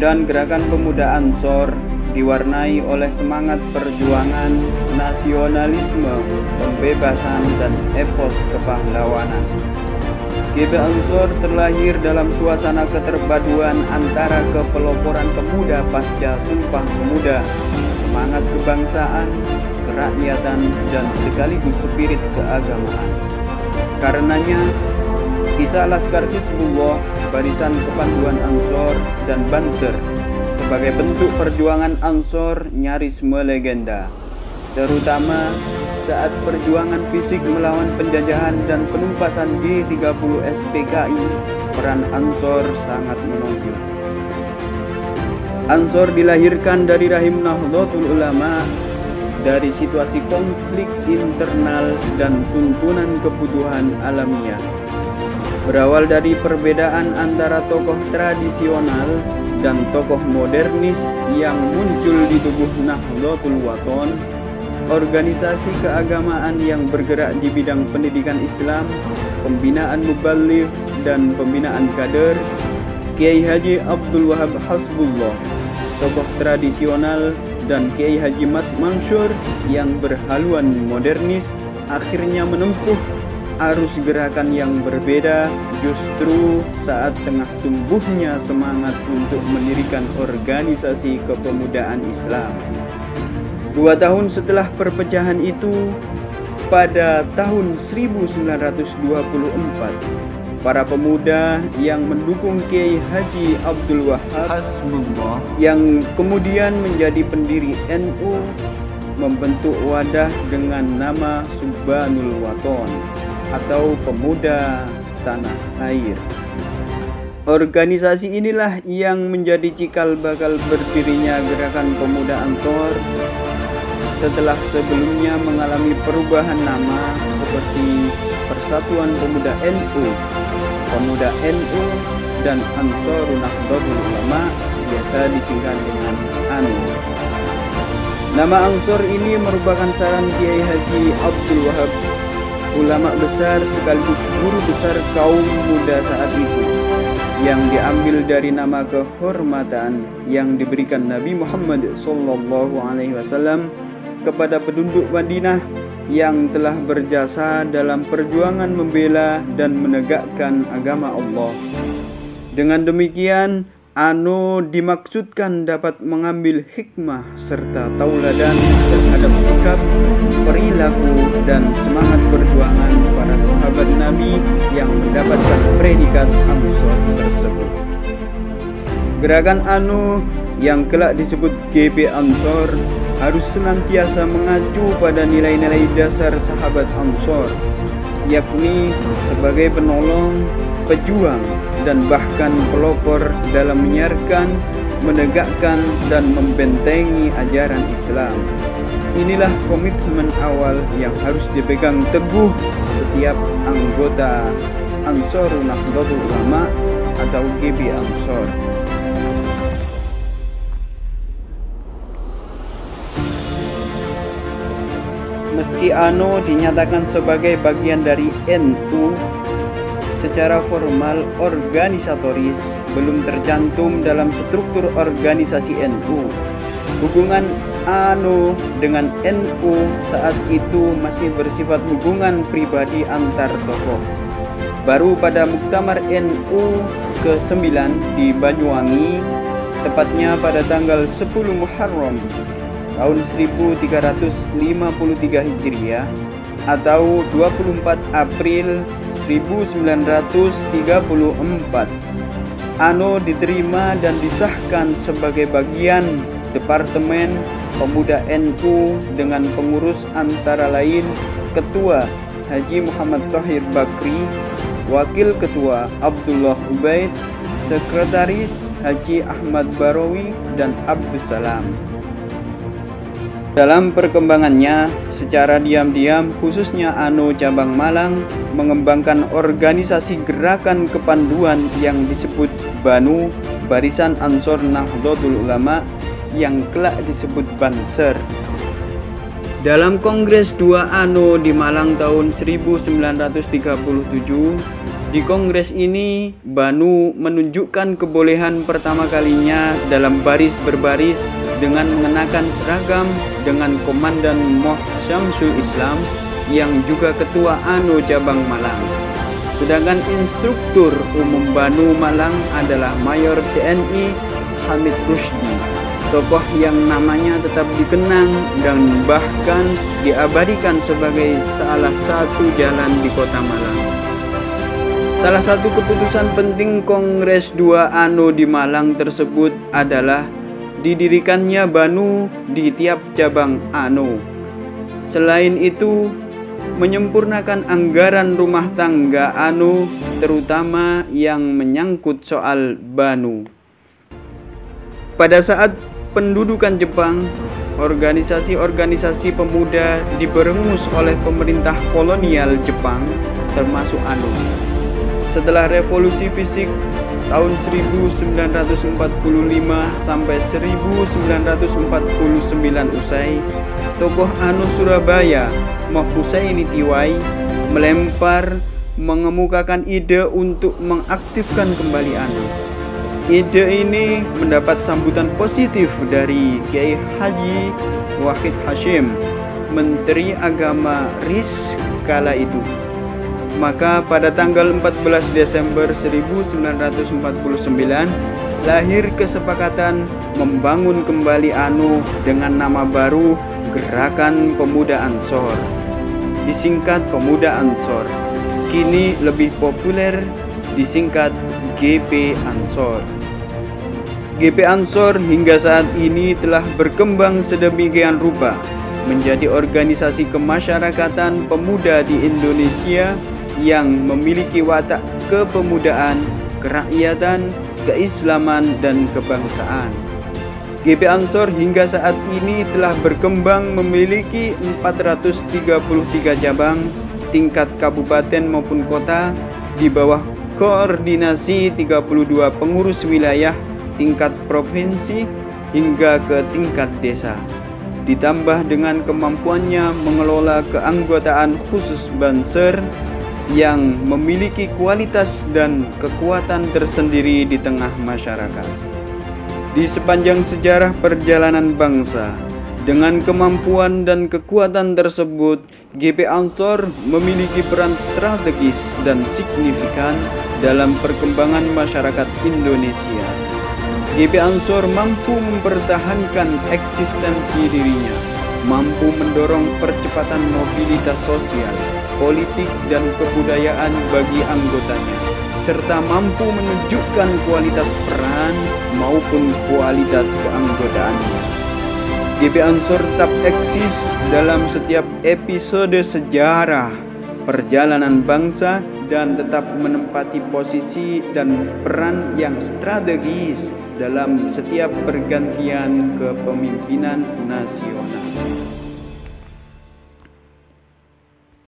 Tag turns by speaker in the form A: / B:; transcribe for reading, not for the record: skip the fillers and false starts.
A: Kelahiran Gerakan Pemuda Ansor diwarnai oleh semangat perjuangan, nasionalisme, pembebasan, dan epos kepahlawanan. GB Ansor terlahir dalam suasana keterpaduan antara kepeloporan pemuda pasca Sumpah Pemuda, semangat kebangsaan, kerakyatan, dan sekaligus spirit keagamaan. Karenanya, kisah Laskar Hizbullah, Barisan Kepanduan Ansor, dan Banser sebagai bentuk perjuangan Ansor nyaris melegenda, terutama saat perjuangan fisik melawan penjajahan dan penumpasan G30 SPKI. Peran Ansor sangat menonjol. Ansor dilahirkan dari rahim Nahdlatul Ulama, dari situasi konflik internal dan tuntunan kebutuhan alamiah. Berawal dari perbedaan antara tokoh tradisional dan tokoh modernis yang muncul di tubuh Nahdlatul Wathon, organisasi keagamaan yang bergerak di bidang pendidikan Islam, pembinaan mubaligh, dan pembinaan kader, Kiai Haji Abdul Wahab Hasbullah, tokoh tradisional, dan Kiai Haji Mas Mansur yang berhaluan modernis, akhirnya menempuh arus gerakan yang berbeda justru saat tengah tumbuhnya semangat untuk mendirikan organisasi kepemudaan Islam. 2 tahun setelah perpecahan itu, pada tahun 1924, para pemuda yang mendukung Kiai Haji Abdul Wahab Hasbullah yang kemudian menjadi pendiri NU membentuk wadah dengan nama Subbanul Wathon atau Pemuda Tanah Air. Organisasi inilah yang menjadi cikal bakal berdirinya Gerakan Pemuda Ansor setelah sebelumnya mengalami perubahan nama seperti Persatuan Pemuda NU, Pemuda NU, dan Ansor Nahdlatul Ulama, biasa disingkat dengan ANU. Nama Ansor ini merupakan saran Kiai Haji Abdul Wahab, ulama besar sekaligus guru besar kaum muda saat itu, yang diambil dari nama kehormatan yang diberikan Nabi Muhammad SAW kepada penduduk Madinah yang telah berjasa dalam perjuangan membela dan menegakkan agama Allah. Dengan demikian, ANU dimaksudkan dapat mengambil hikmah serta tauladan terhadap sikap, perilaku, dan semangat perjuangan para sahabat Nabi yang mendapatkan predikat Ansor tersebut. Gerakan ANU yang kelak disebut GB Ansor harus senantiasa mengacu pada nilai-nilai dasar sahabat Ansor, yakni sebagai penolong, pejuang, dan bahkan pelopor dalam menyiarkan, menegakkan, dan membentengi ajaran Islam. Inilah komitmen awal yang harus dipegang teguh setiap anggota Ansor Nahdlatul Ulama atau GB Ansor. Meski ANU dinyatakan sebagai bagian dari NU, secara formal organisatoris belum tercantum dalam struktur organisasi NU. Hubungan ANU dengan NU saat itu masih bersifat hubungan pribadi antar tokoh. Baru pada Muktamar NU ke-9 di Banyuwangi, tepatnya pada tanggal 10 Muharram tahun 1353 Hijriah atau 24 April 1934, ANU diterima dan disahkan sebagai bagian Departemen Pemuda NU dengan pengurus antara lain Ketua Haji Muhammad Thahir Bakri, Wakil Ketua Abdullah Ubaid, Sekretaris Haji Ahmad Barawi, dan Abdus Salam. Dalam perkembangannya, secara diam-diam khususnya ANU Cabang Malang mengembangkan organisasi gerakan kepanduan yang disebut BANU, Barisan Ansor Nahdlatul Ulama, yang kelak disebut Banser. Dalam Kongres 2 ANU di Malang tahun 1937, Di kongres ini, Banu menunjukkan kebolehan pertama kalinya dalam baris berbaris dengan mengenakan seragam dengan Komandan Moh Syamsul Islam yang juga Ketua ANO Cabang Malang. Sedangkan instruktur umum Banu Malang adalah Mayor TNI Hamid Rusdi, tokoh yang namanya tetap dikenang dan bahkan diabadikan sebagai salah satu jalan di kota Malang. Salah satu keputusan penting Kongres 2 ANO di Malang tersebut adalah didirikannya Banu di tiap cabang ANO. Selain itu, menyempurnakan anggaran rumah tangga ANO, terutama yang menyangkut soal Banu. Pada saat pendudukan Jepang, organisasi-organisasi pemuda diberengus oleh pemerintah kolonial Jepang, termasuk ANO. Setelah revolusi fisik tahun 1945 sampai 1949 usai, tokoh ANO Surabaya, Moh Hussaini Tiwai, mengemukakan ide untuk mengaktifkan kembali ANO. Ide ini mendapat sambutan positif dari Kiai Haji Wahid Hasyim, Menteri Agama RIS kala itu. Maka pada tanggal 14 Desember 1949 lahir kesepakatan membangun kembali ANO dengan nama baru Gerakan Pemuda Ansor, disingkat Pemuda Ansor. Kini lebih populer disingkat GP Ansor. GP Ansor hingga saat ini telah berkembang sedemikian rupa menjadi organisasi kemasyarakatan pemuda di Indonesia yang memiliki watak kepemudaan, kerakyatan, keislaman, dan kebangsaan. GP Ansor hingga saat ini telah berkembang memiliki 433 cabang tingkat kabupaten maupun kota di bawah koordinasi 32 pengurus wilayah tingkat provinsi hingga ke tingkat desa. Ditambah dengan kemampuannya mengelola keanggotaan khusus Banser yang memiliki kualitas dan kekuatan tersendiri di tengah masyarakat. Di sepanjang sejarah perjalanan bangsa, dengan kemampuan dan kekuatan tersebut, GP Ansor memiliki peran strategis dan signifikan dalam perkembangan masyarakat Indonesia. GP Ansor mampu mempertahankan eksistensi dirinya, mampu mendorong percepatan mobilitas sosial, politik, dan kebudayaan bagi anggotanya, serta mampu menunjukkan kualitas peran maupun kualitas keanggotaannya. GP Ansor tetap eksis dalam setiap episode sejarah perjalanan bangsa dan tetap menempati posisi dan peran yang strategis dalam setiap pergantian kepemimpinan nasional.